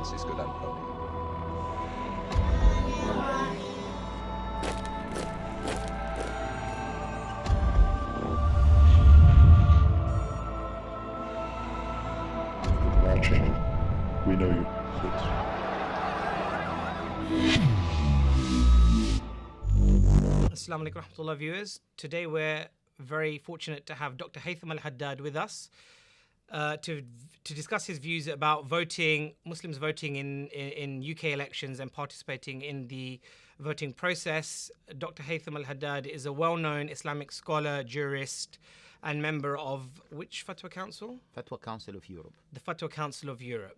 Francisco d'Antonio. Watching, we know you. Assalamu alaikum warahmatullahi viewers. Today we're very fortunate to have Dr Haitham al-Haddad with us to discuss his views about voting, Muslims voting in UK elections and participating in the voting process. Dr Haitham al-Haddad is a well-known Islamic scholar, jurist, and member of which Fatwa Council? Fatwa Council of Europe. The Fatwa Council of Europe.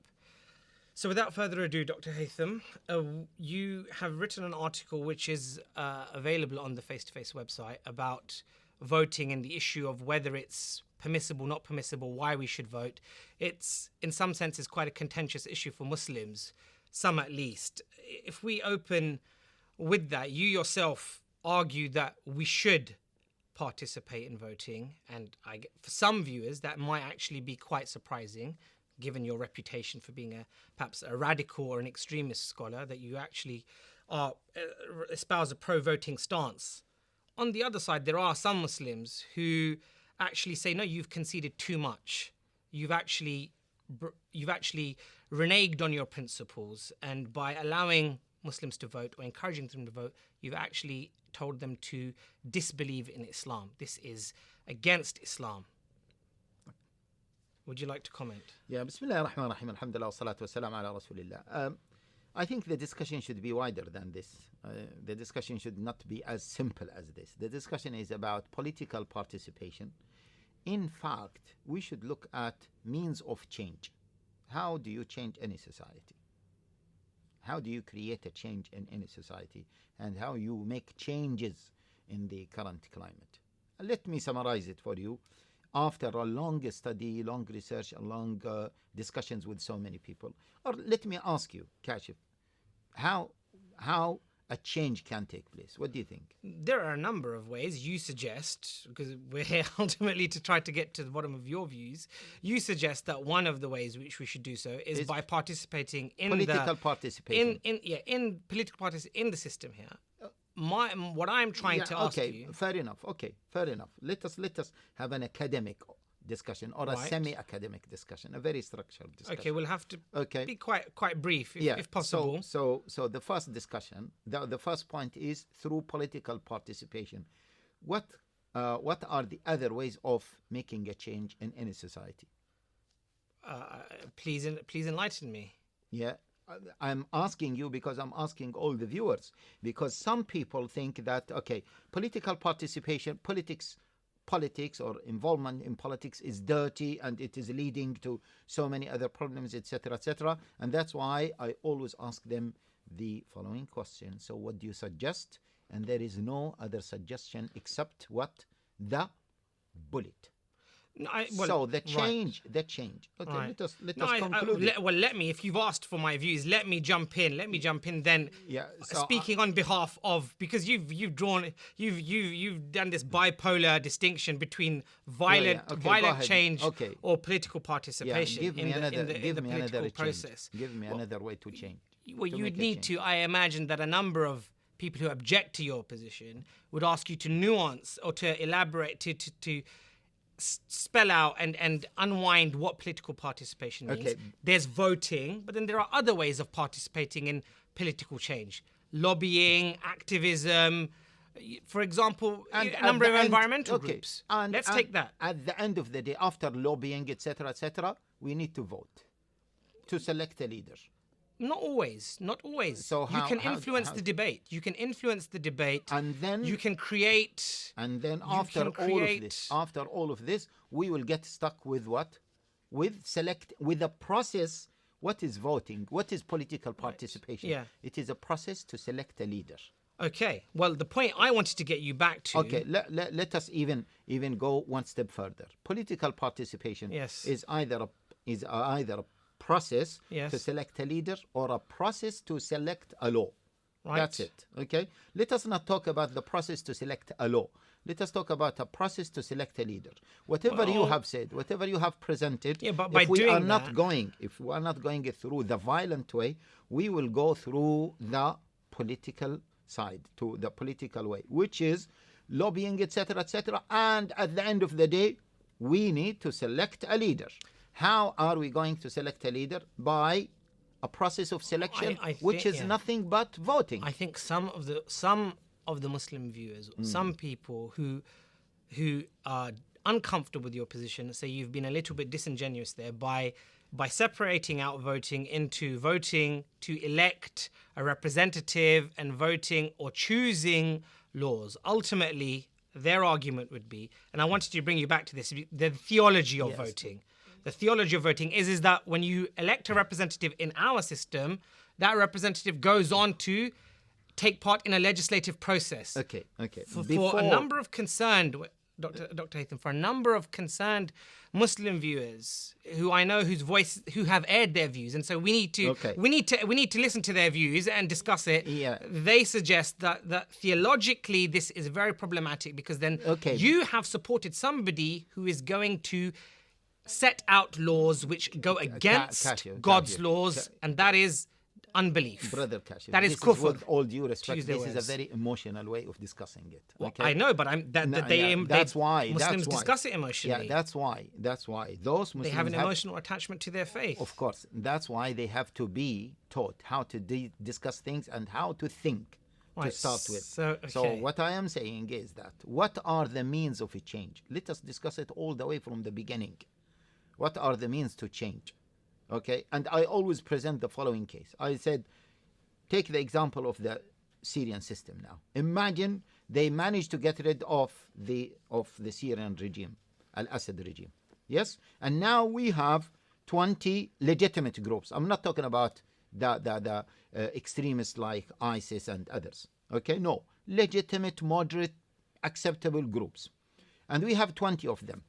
So without further ado, Dr Haitham, you have written an article which is available on the Face-to-Face website about voting and the issue of whether it's permissible, not permissible, why we should vote. It's, in some senses, quite a contentious issue for Muslims, some at least. If we open with that, you yourself argue that we should participate in voting, and for some viewers that might actually be quite surprising, given your reputation for being perhaps a radical or an extremist scholar, that you actually espouse a pro-voting stance. On the other side, there are some Muslims who actually say, no, you've conceded too much. You've actually reneged on your principles, and by allowing Muslims to vote or encouraging them to vote, you've actually told them to disbelieve in Islam. This is against Islam. Would you like to comment? Yeah, Bismillah ar-Rahman ar-Rahim, alhamdulillah, salatu wassalam ala Rasulillah. I think the discussion should be wider than this. The discussion should not be as simple as this. The discussion is about political participation. In fact, we should look at means of change. How do you change any society? How do you create a change in any society? And how you make changes in the current climate? Let me summarize it for you. After a long study, long research, and long discussions with so many people. Or let me ask you, Kashif, how a change can take place? What do you think? There are a number of ways you suggest, because we're here ultimately to try to get to the bottom of your views. You suggest that one of the ways which we should do so is by participating in political participation. In political participation in the system here. What I'm trying to ask you. Fair enough. Okay, fair enough. Let us have an academic discussion or a semi-academic discussion, a very structured discussion. Okay, we'll have to be quite brief if possible. So the first discussion, the first point is through political participation. What are the other ways of making a change in any society? Please enlighten me. Yeah. I'm asking you because I'm asking all the viewers, because some people think that, okay, political participation, politics or involvement in politics is dirty and it is leading to so many other problems, etc., etc. And that's why I always ask them the following question. So what do you suggest? And there is no other suggestion except what? The bullet. The change. Okay, let us conclude. Let me, if you've asked for my views, let me jump in. Then, speaking on behalf of, because you've done this bipolar distinction between violent change or political participation in the political process. Give me another way to change. Well, you'd need to. I imagine that a number of people who object to your position would ask you to nuance or to elaborate to spell out and unwind what political participation means. There's voting, but then there are other ways of participating in political change. Lobbying, activism, for example, a number of environmental groups. Let's take that. At the end of the day, after lobbying, etc., we need to vote to select a leader. Not always. So you can influence the debate. You can influence the debate, and then you can create. And then after all of this, we will get stuck with what? With a process. What is voting? What is political participation? Yeah. It is a process to select a leader. Okay. Well, the point I wanted to get you back to. Okay. Let us even go one step further. Political participation is either a process to select a leader or a process to select a law. That's it. Okay. Let us not talk about the process to select a law. Let us talk about a process to select a leader. Whatever you have said, whatever you have presented, but by if we doing are not that- going, if we are not going through the violent way, we will go through the political side, to the political way, which is lobbying, etc., etc. And at the end of the day, we need to select a leader. How are we going to select a leader? By a process of selection, which is nothing but voting. I think some of the Muslim viewers, some people who are uncomfortable with your position, say you've been a little bit disingenuous there by separating out voting into voting to elect a representative and voting or choosing laws. Ultimately, their argument would be, and I wanted to bring you back to this, the theology of voting. The theology of voting is that when you elect a representative in our system, that representative goes on to take part in a legislative process. Okay. For a number of concerned, Dr. Haitham, for a number of concerned Muslim viewers who I know who have aired their views, and so we need to listen to their views and discuss it. Yeah. They suggest that theologically this is very problematic because then you have supported somebody who is going to set out laws which go against God's laws, and that is unbelief. Brother Kashif, that is this kufr. is with all due respect, Choose their this is words. a very emotional way of discussing it. Well, Okay? I know, but that's why Muslims discuss it emotionally. Yeah, that's why those Muslims they have an emotional attachment to their faith. Of course, that's why they have to be taught how to discuss things and how to think to start with. So what I am saying is that what are the means of a change? Let us discuss it all the way from the beginning. What are the means to change? Okay, and I always present the following case. I said, take the example of the Syrian system now. Imagine they managed to get rid of the Syrian regime, Al-Assad regime. Yes, and now we have 20 legitimate groups. I'm not talking about the extremists like ISIS and others. Okay, no, legitimate, moderate, acceptable groups, and we have 20 of them.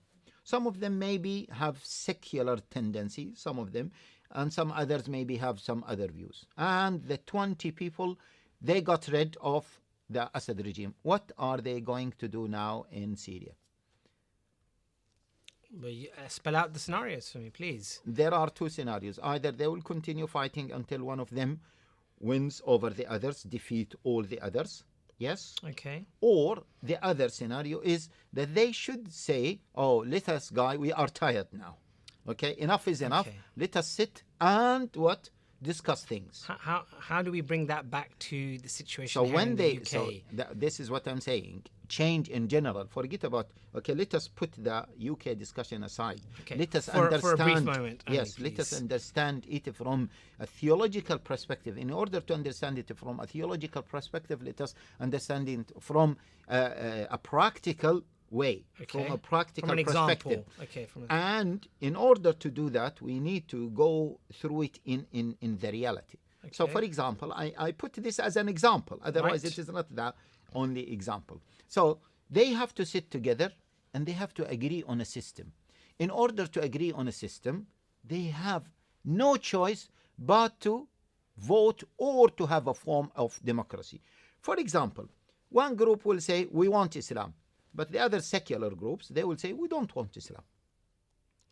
Some of them maybe have secular tendency, some of them, and some others maybe have some other views. And the 20 people, they got rid of the Assad regime. What are they going to do now in Syria? But spell out the scenarios for me, please. There are two scenarios. Either they will continue fighting until one of them wins over the others, defeat all the others. Yes. Okay. Or the other scenario is that they should say, oh, let us, we are tired now. Okay, enough is enough. Okay. Let us sit and discuss things. How do we bring that back to the situation So here when in they, the UK? this is what I'm saying. Change in general. Forget about. Okay, let us put the UK discussion aside. Okay. Let us for understand. a brief moment. Yes, let us understand it from a theological perspective. In order to understand it from a theological perspective, let us understand it from a practical way, from a practical perspective. And in order to do that, we need to go through it in the reality. Okay. So, for example, I put this as an example. Otherwise, it is not the only example. So they have to sit together and they have to agree on a system. In order to agree on a system, they have no choice but to vote or to have a form of democracy. For example, one group will say, we want Islam. But the other secular groups, they will say, we don't want Islam.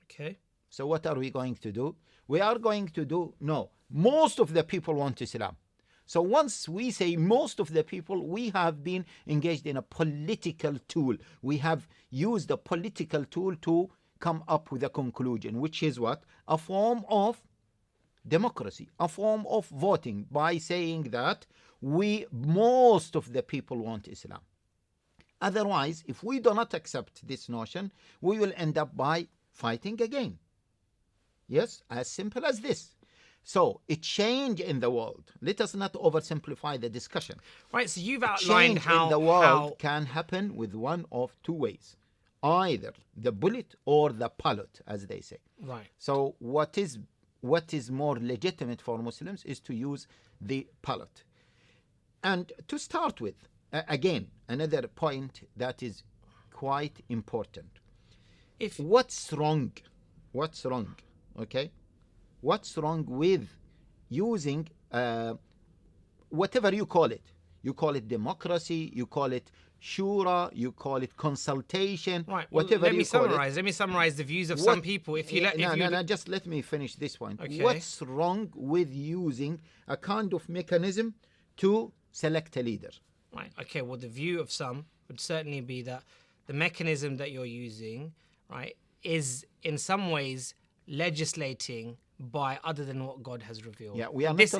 Okay. So what are we going to do? We are going to do, no, most of the people want Islam. So once we say most of the people, we have been engaged in a political tool. We have used a political tool to come up with a conclusion, which is what? A form of democracy, a form of voting, by saying that most of the people want Islam. Otherwise, if we do not accept this notion, we will end up by fighting again. Yes, as simple as this. So, a change in the world. Let us not oversimplify the discussion. Right, so you've outlined how in the world can happen with one of two ways. Either the bullet or the ballot, as they say. Right. So, what is more legitimate for Muslims is to use the ballot. And to start with, again, another point that is quite important. What's wrong? Okay? What's wrong with using whatever you call it? You call it democracy, you call it shura, you call it consultation, Right. whatever you call it. Let me summarize the views of some people. If you let, No, just let me finish this point. Okay. What's wrong with using a kind of mechanism to select a leader? Right. Okay. Well, the view of some would certainly be that the mechanism that you're using, right, is in some ways legislating by other than what God has revealed. Yeah, we are not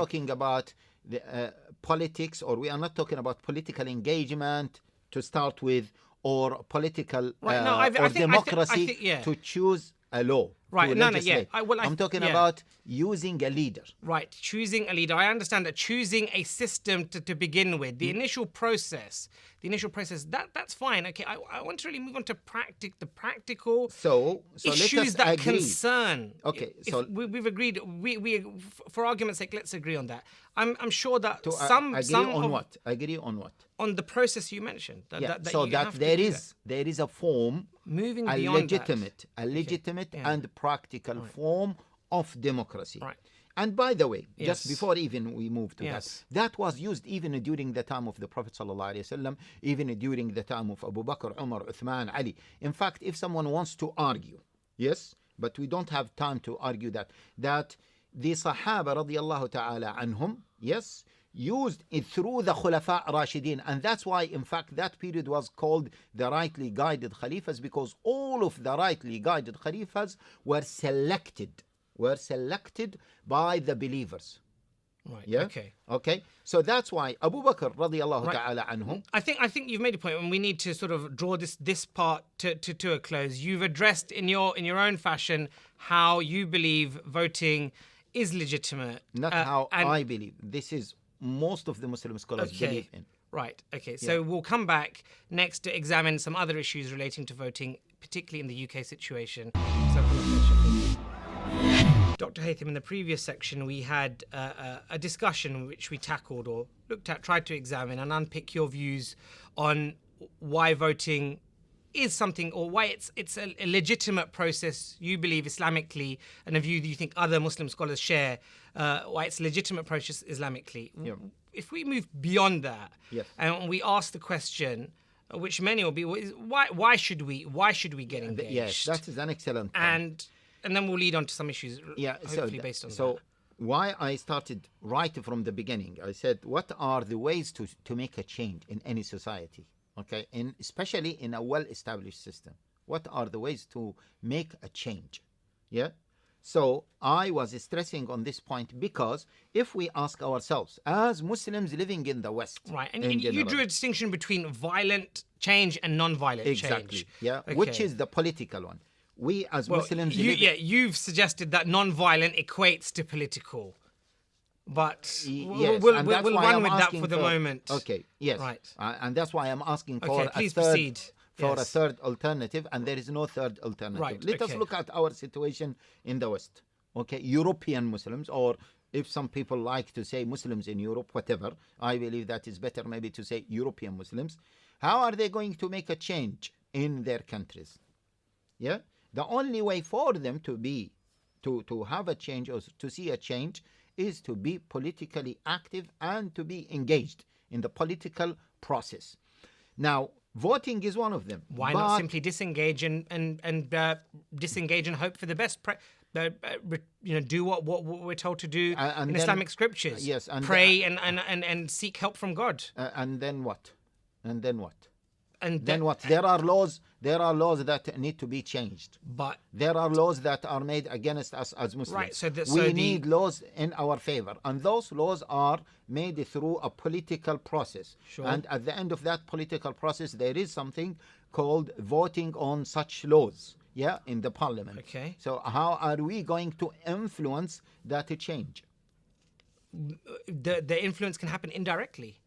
talking about the politics, or we are not talking about political engagement to start with, or political democracy to choose a law. Right, I'm talking about using a leader. Right, choosing a leader. I understand that choosing a system to begin with, the initial process, that's fine. Okay, I want to really move on to the practical issues that concern. Okay, we've agreed. We for argument's sake, let's agree on that. I'm sure that agree on what? On the process you mentioned. There is a form, moving beyond a legitimate and practical form of democracy. Right. And by the way, just before even we move to that was used even during the time of the Prophet ﷺ, even during the time of Abu Bakr, Umar, Uthman, Ali. In fact, if someone wants to argue, but we don't have time to argue that the Sahaba radiallahu ta'ala anhum, used it through the Khulafa Rashidin, and that's why in fact that period was called the rightly guided Khalifas, because all of the rightly guided Khalifas were selected by the believers. Right. Okay. So that's why Abu Bakr radiallahu ta'ala anhu. I think you've made a point, and we need to sort of draw this part to a close. You've addressed in your own fashion how you believe voting is legitimate. Not how I believe. This is most of the Muslim scholars believe in. Right. Okay. So we'll come back next to examine some other issues relating to voting, particularly in the UK situation. Dr. Haitham, in the previous section, we had a discussion which we tackled or looked at, tried to examine and unpick your views on why voting is something, or why it's a legitimate process you believe Islamically, and a view that you think other Muslim scholars share, why it's a legitimate process Islamically. If we move beyond that, and we ask the question, which many will be, why should we get engaged? Yes, that is an excellent point. And then we'll lead on to some issues, hopefully based on that. So why I started right from the beginning, I said, what are the ways to make a change in any society? Okay, and especially in a well-established system. What are the ways to make a change? So I was stressing on this point because if we ask ourselves, as Muslims living in the West, right, and you drew a distinction between violent change and non-violent change. Okay. Which is the political one. We as Muslims... you've suggested that non-violent equates to political. But we'll run with that for the moment. Okay, yes. Right. And that's why I'm asking for a third alternative, and there is no third alternative. Right. Let us look at our situation in the West. Okay, European Muslims, or if some people like to say Muslims in Europe, whatever, I believe that is better maybe to say European Muslims. How are they going to make a change in their countries? The only way for them to have a change or to see a change is to be politically active and to be engaged in the political process. Now, voting is one of them. Why not simply disengage and disengage and hope for the best? Do what we're told to do in Islamic scriptures. Yes, and pray and seek help from God. And then what? And then what? There are laws that need to be changed. But there are laws that are made against us as Muslims. Right. We need laws in our favor, and those laws are made through a political process. Sure. And at the end of that political process, there is something called voting on such laws. In the parliament. Okay. So how are we going to influence that change? The influence can happen indirectly.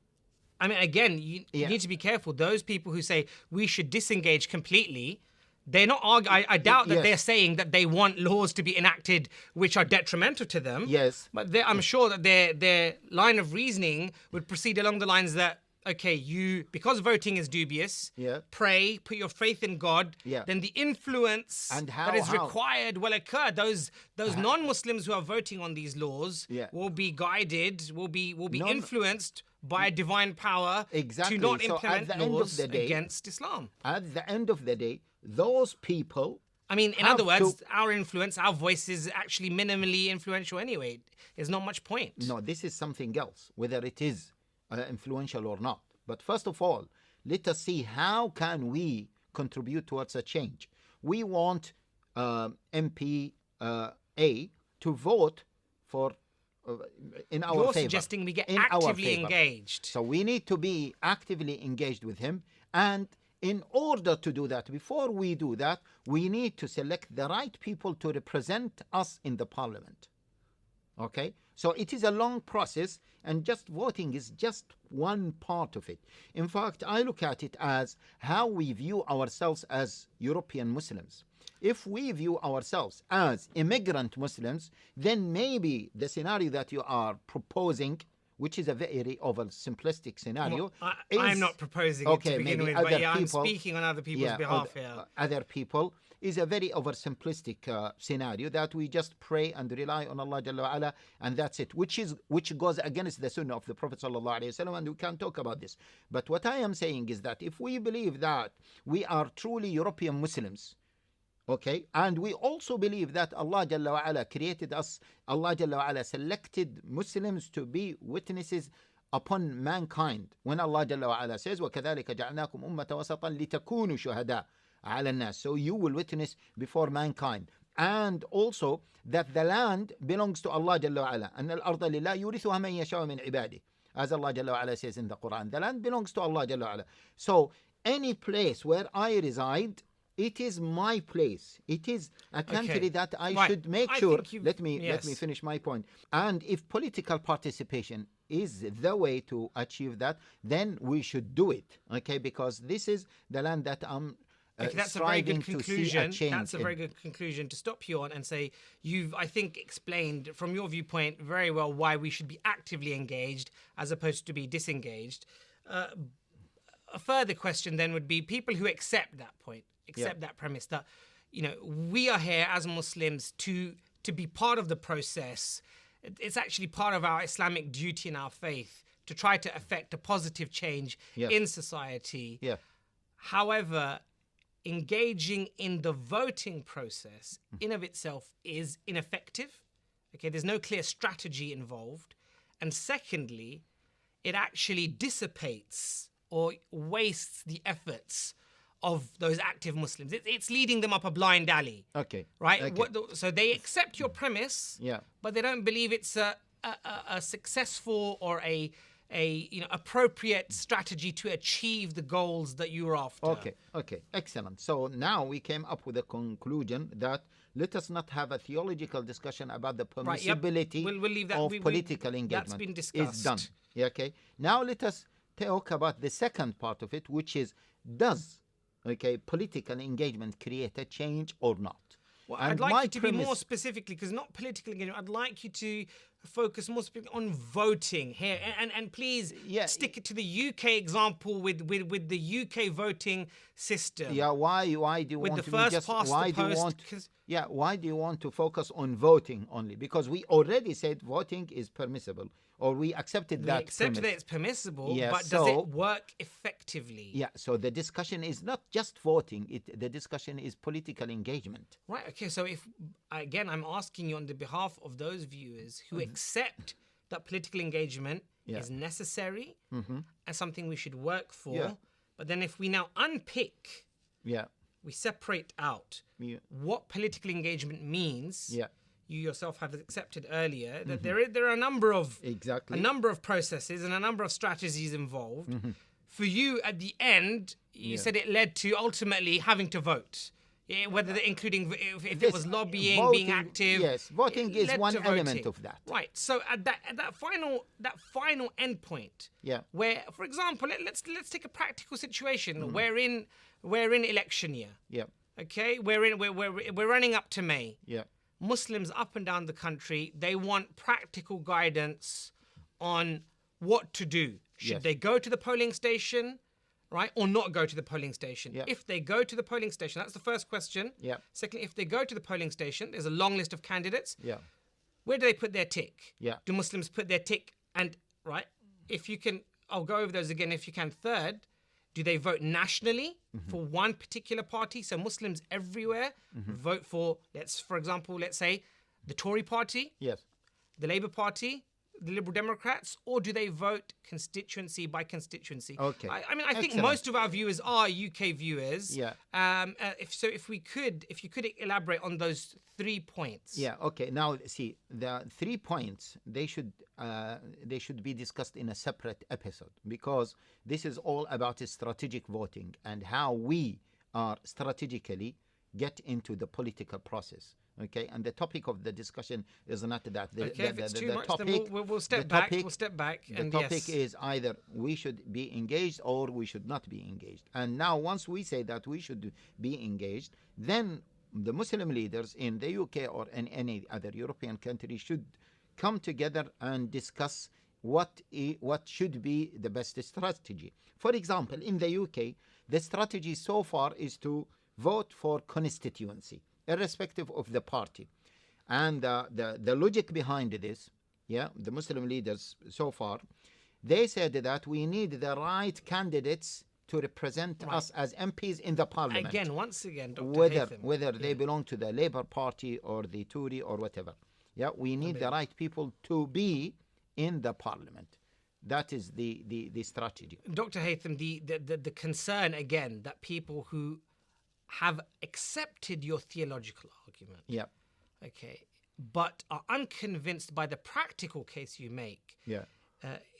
I mean, again, you need to be careful. Those people who say we should disengage completely, they're not arguing. I doubt that they're saying that they want laws to be enacted which are detrimental to them. Yes. But I'm sure that their line of reasoning would proceed along the lines that, okay, because voting is dubious, pray, put your faith in God, then the influence that is required will occur. Those non-Muslims who are voting on these laws will be guided, will be influenced by divine power Exactly. to not So at implement the end of laws the day- against Islam. At the end of the day, those people I mean, in have other words, to- our influence, our voice is actually minimally influential anyway. There's not much point. No, this is something else, whether it is influential or not. But first of all, let us see how can we contribute towards a change. We want MP A to vote for in our You're favor. suggesting we get in our actively favor. engaged. So we need to be actively engaged with him. And in order to do that, before we do that, we need to select the right people to represent us in the parliament. Okay? So it is a long process, and just voting is just one part of it. In fact, I look at it as how we view ourselves as European Muslims. If we view ourselves as immigrant Muslims, then maybe the scenario that you are proposing, which is a very oversimplistic scenario, Well, is, I'm not proposing it to begin maybe with, other but yeah, I'm people- speaking on other people's yeah, behalf here. other people, is a very oversimplistic scenario that we just pray and rely on Allah Jalla wa Ala, and that's it, which goes against the Sunnah of the Prophet Sallallahu Alaihi Wasallam, and we can talk about this. But what I am saying is that if we believe that we are truly European Muslims, okay, and we also believe that Allah Jalla wa Ala created us, Allah Jalla wa Ala selected Muslims to be witnesses upon mankind. When Allah Jalla wa Ala says, وَكَذَلِكَ جَعْلْنَاكُمْ أُمَّةً وَسَطًا لِتَكُونُوا شُهَدَاءَ عَلَى النَّاسِ. So you will witness before mankind. And also that the land belongs to Allah Jalla wa Ala. أَنَّ الْأَرْضَ لِلَّهِ يُورِثُهَا مَن يَشَاءُ مِنْ عِبَادِهِ. As Allah Jalla wa Ala says in the Quran, the land belongs to Allah Jalla wa Ala. So any place where I reside, it is my place. It is a country Okay. that I Right. should make I sure. think you've- Let me yes. finish my point. And if political participation is the way to achieve that, then we should do it. Okay, because this is the land that I'm Okay, that's a very striving good to see a conclusion. change. That's a very good conclusion to stop you on and say you've, I think, explained from your viewpoint very well why we should be actively engaged as opposed to be disengaged. A further question then would be people who accept that point, accept that premise that, you know, we are here as Muslims to be part of the process. It's actually part of our Islamic duty and our faith to try to effect a positive change Yes. in society. Yeah. However, engaging in the voting process in of itself is ineffective. Okay, there's no clear strategy involved. And secondly, it actually dissipates or wastes the efforts of those active Muslims. It's leading them up a blind alley. Okay. Right? Okay. So they accept your premise, Yeah. but they don't believe it's a successful or a appropriate strategy to achieve the goals that you're after. Okay, excellent. So now we came up with a conclusion that let us not have a theological discussion about the Right, yep. permissibility We'll leave that. of political that's engagement. been It's discussed. done. Yeah, okay. Now let us talk about the second part of it, which is does political engagement create a change or not? Well, And I'd like my you to be more premise- specifically, because not political engagement. I'd like you to focus more specifically on voting here, and please Yeah. stick it to the UK example with the UK voting system. Yeah, why do you With want the to first just past the why do you post, want 'cause- why do you want to focus on voting only? Because we already said voting is permissible, or we accepted We that accept that premise. it's permissible, Yeah, but does so- it work effectively? Yeah, so the discussion is not just voting, the discussion is political engagement. Right. Okay. So if again, I'm asking you on the behalf of those viewers who accept that political engagement Yeah. is necessary and something we should work for, Yeah. but then if we now unpick, Yeah, we separate out Yeah. what political engagement means. Yeah. You yourself have accepted earlier that there are a number of Exactly. a number of processes and a number of strategies involved. For you, at the end, you said it led to ultimately having to vote. Yeah, whether including if it This was lobbying, voting- being active. yes, voting it is led one to element voting. of that. Right. So at that final endpoint, Yeah. where, for example, let's take a practical situation. We're in election year. Yeah, Okay, we're running up to May. yeah, Muslims up and down the country, they want practical guidance on what to do. Should Yes. they go to the polling station, right, or not go to the polling station? Yeah. If they go to the polling station, that's the first question. Yeah. Secondly, if they go to the polling station, there's a long list of candidates. yeah, Where do they put their tick? Yeah. Do Muslims put their tick? And right, if you can I'll go over those again if you can. Third, do they vote nationally for one particular party? So Muslims everywhere vote for, for example, let's say the Tory party, Yes. the Labour Party, the Liberal Democrats, or do they vote constituency by constituency? Okay. I mean, I think Excellent. most of our viewers are UK viewers. Yeah. If you could elaborate on those 3 points. Yeah. Okay. Now, see, the 3 points, they should be discussed in a separate episode, because this is all about strategic voting and how we are strategically get into the political process. Okay, and the topic of the discussion is not that. If it's too much, topic, then we'll step back. We'll step back. The topic is either we should be engaged or we should not be engaged. And now, once we say that we should be engaged, then the Muslim leaders in the UK or in any other European country should come together and discuss what should be the best strategy. For example, in the UK, the strategy so far is to vote for constituency, irrespective of the party. And the logic behind this, the Muslim leaders so far, they said that we need the right candidates to represent us as MPs in the parliament. Again, once again, Dr. Whether they belong to the Labour Party or the Tory or whatever. We need the right people to be in the parliament. That is the strategy. Dr. Haitham, the concern again that people who have accepted your theological argument, okay, but are unconvinced by the practical case you make,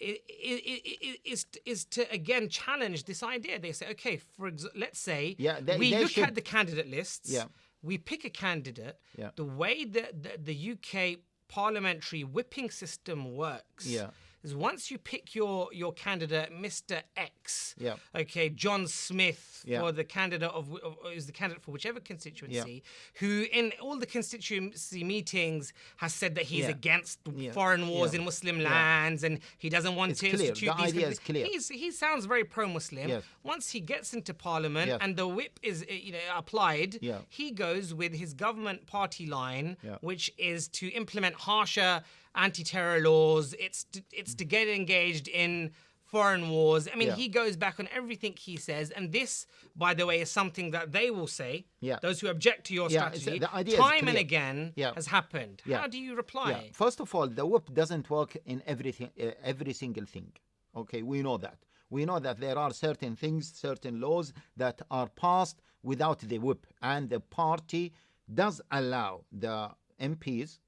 is to again challenge this idea. They say, okay, let's say we look at the candidate lists, we pick a candidate. The way that the UK parliamentary whipping system works is once you pick your candidate, Mr. X, okay, John Smith, for the candidate is the candidate for whichever constituency, who in all the constituency meetings has said that he's against foreign wars in Muslim lands and he doesn't want to institute the these. idea is clear. He sounds very pro-Muslim. Once he gets into parliament and the whip is applied, he goes with his government party line, which is to implement harsher anti-terror laws. It's to get engaged in foreign wars. I mean, he goes back on everything he says, and this, by the way, is something that they will say. Those who object to your strategy, the idea time and again has happened. How do you reply? First of all, the whip doesn't work in every single thing. Okay, we know that. We know that there are certain things, certain laws that are passed without the whip, and the party does allow the MPs,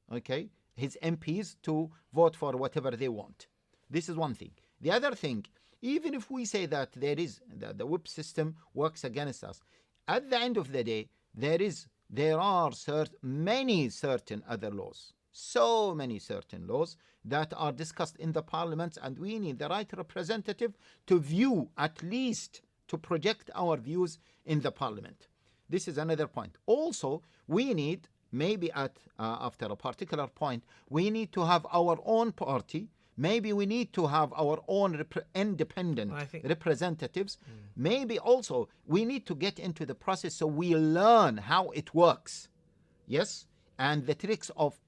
his MPs, to vote for whatever they want. This is one thing. The other thing, even if we say that the whip system works against us, at the end of the day, there are many certain other laws, so many certain laws that are discussed in the parliaments, and we need the right representative to view, at least to project our views in the parliament. This is another point. Also, we need, maybe after a particular point, we need to have our own party. Maybe we need to have our own independent representatives. Maybe also we need to get into the process so we learn how it works. Yes? And the tricks of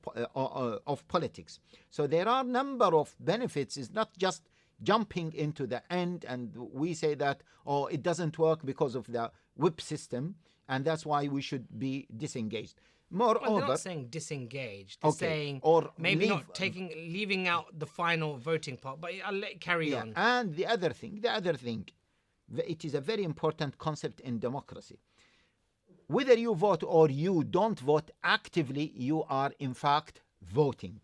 politics. So there are a number of benefits. It's not just jumping into the end and we say that, it doesn't work because of the whip system, and that's why we should be disengaged. Moreover, they're not saying disengaged. They're saying or maybe leaving out the final voting part. But I'll let carry on. And the other thing, it is a very important concept in democracy. Whether you vote or you don't vote actively, you are in fact voting.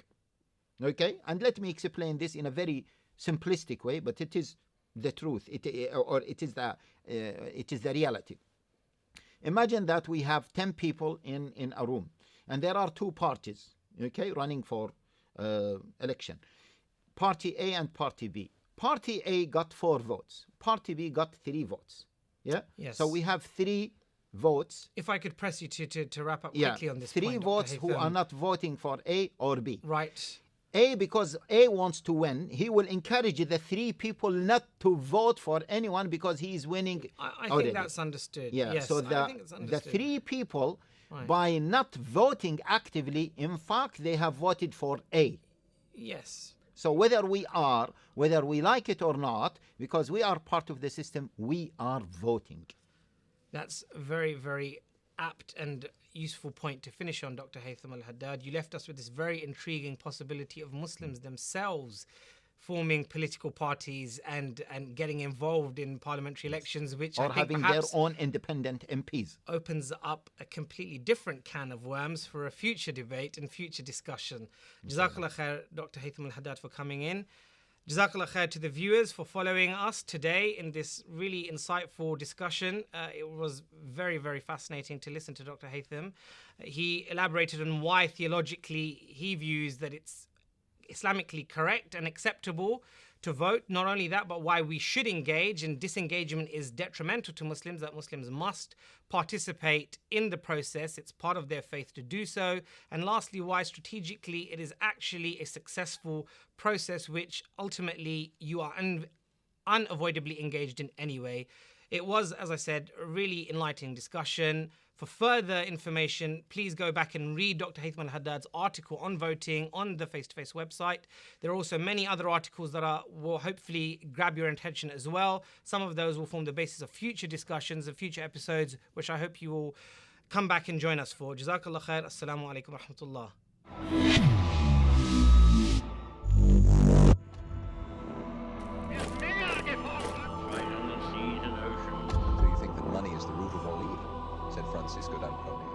Okay, and let me explain this in a very simplistic way, but it is the truth. It is the reality. Imagine that we have 10 people in a room, and there are two parties, running for election. Party A and Party B. Party A got 4 votes. Party B got 3 votes. Yes. So we have 3 votes. If I could press you to wrap up quickly on this 3 votes who are not voting for A or B. Right. A, because A wants to win, he will encourage the 3 people not to vote for anyone because he is winning. I think that's understood. Yes, so the 3 people, by not voting actively, in fact, they have voted for A. Yes. So whether we like it or not, because we are part of the system, we are voting. That's a very, very apt and useful point to finish on, Dr. Haitham al-Haddad. You left us with this very intriguing possibility of Muslims themselves forming political parties and getting involved in parliamentary elections, which or I think having their own independent MPs. Opens up a completely different can of worms for a future debate and future discussion. Jazakallah khair, Dr. Haitham al-Haddad, for coming in. Jazakallah khair to the viewers for following us today in this really insightful discussion. It was very, very fascinating to listen to Dr. Haitham. He elaborated on why theologically he views that it's Islamically correct and acceptable to vote. Not only that, but why we should engage, and disengagement is detrimental to Muslims, that Muslims must participate in the process. It's part of their faith to do so. And lastly, why strategically it is actually a successful process which ultimately you are unavoidably engaged in anyway. It was, as I said, a really enlightening discussion. For further information, please go back and read Dr. Haitham al-Haddad's article on voting on the Face-to-Face website. There are also many other articles that will hopefully grab your attention as well. Some of those will form the basis of future discussions and future episodes, which I hope you will come back and join us for. Jazakallah khair. Assalamu alaikum wa rahmatullah. Money is the root of all evil, said Francisco d'Ancona.